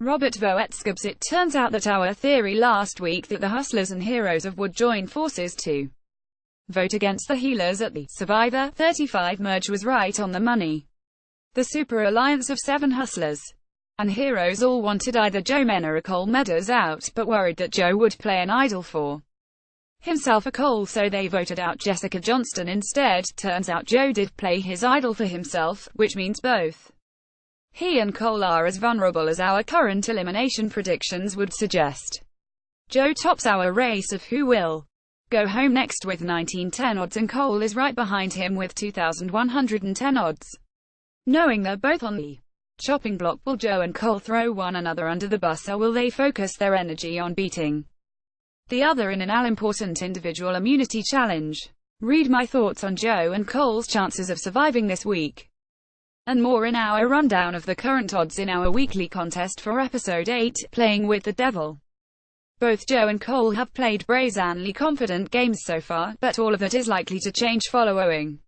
Robert Voetscubs. It turns out that our theory last week that the Hustlers and Heroes of would join forces to vote against the Healers at the Survivor 35 merge was right on the money. The Super Alliance of 7 Hustlers and Heroes all wanted either Joe, Mena or Cole Meadows out, but worried that Joe would play an idol for himself or Cole, so they voted out Jessica Johnston instead. Turns out Joe did play his idol for himself, which means both he and Cole are as vulnerable as our current elimination predictions would suggest. Joe tops our race of who will go home next with 1910 odds, and Cole is right behind him with 2,110 odds. Knowing they're both on the chopping block, will Joe and Cole throw one another under the bus, or will they focus their energy on beating the other in an all-important individual immunity challenge? Read my thoughts on Joe and Cole's chances of surviving this week, and more in our rundown of the current odds in our weekly contest for Episode 8, Playing with the Devil. Both Joe and Cole have played brazenly confident games so far, but all of that is likely to change following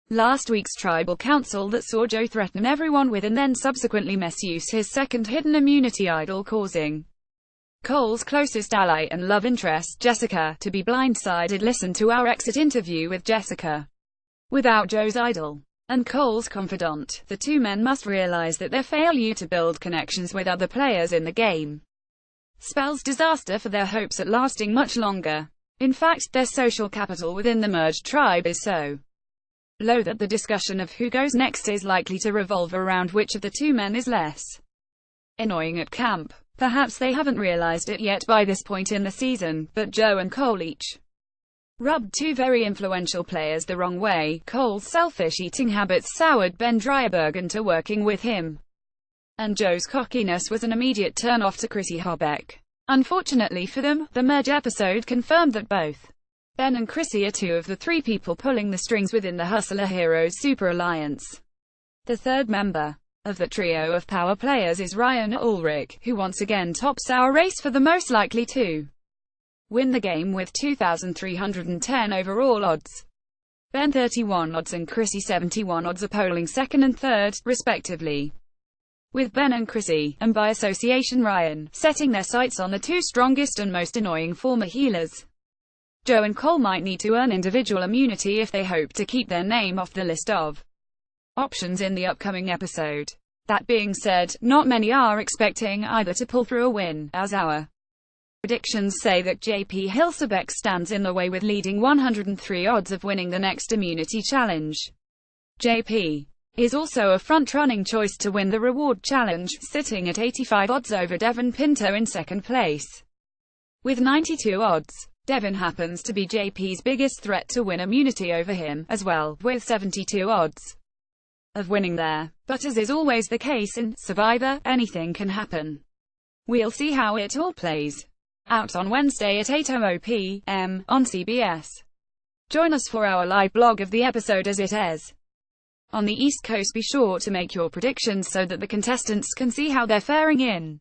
last week's tribal council that saw Joe threaten everyone with and then subsequently misuse his second hidden immunity idol, causing Cole's closest ally and love interest, Jessica, to be blindsided. Listen to our exit interview with Jessica. Without Joe's idol and Cole's confidant, the two men must realize that their failure to build connections with other players in the game spells disaster for their hopes at lasting much longer. In fact, their social capital within the merged tribe is so low that the discussion of who goes next is likely to revolve around which of the two men is less annoying at camp. Perhaps they haven't realized it yet by this point in the season, but Joe and Cole each rubbed two very influential players the wrong way. Cole's selfish eating habits soured Ben Drieberg into working with him, and Joe's cockiness was an immediate turn-off to Chrissy Hobeck. Unfortunately for them, the merge episode confirmed that both Ben and Chrissy are two of the 3 people pulling the strings within the Hustler Heroes Super Alliance. The third member of the trio of power players is Ryan Ulrich, who once again tops our race for the most likely to win the game with 2,310 overall odds. Ben 31 odds and Chrissy 71 odds are polling second and third, respectively, with Ben and Chrissy, and by association Ryan, setting their sights on the 2 strongest and most annoying former healers. Joe and Cole might need to earn individual immunity if they hope to keep their name off the list of options in the upcoming episode. That being said, not many are expecting either to pull through a win, as our predictions say that JP Hilsabeck stands in the way with leading 103 odds of winning the next immunity challenge. JP is also a front-running choice to win the reward challenge, sitting at 85 odds over Devin Pinto in second place with 92 odds. Devin happens to be JP's biggest threat to win immunity over him, as well, with 72 odds of winning there. But as is always the case in Survivor, anything can happen. We'll see how it all plays out on Wednesday at 8:00 p.m. on CBS. Join us for our live blog of the episode as it airs on the East Coast. Be sure to make your predictions so that the contestants can see how they're faring in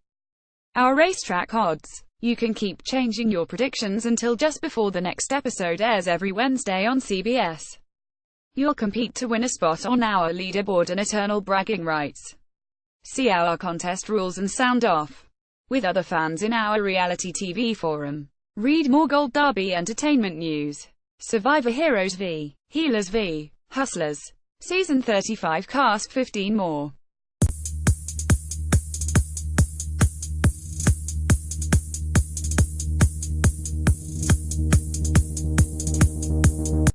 our racetrack odds. You can keep changing your predictions until just before the next episode airs every Wednesday on CBS. You'll compete to win a spot on our leaderboard and eternal bragging rights. See our contest rules and sound off with other fans in our reality TV forum. Read more Gold Derby entertainment news. Survivor Heroes v. Healers v. Hustlers. Season 35 cast 15 more.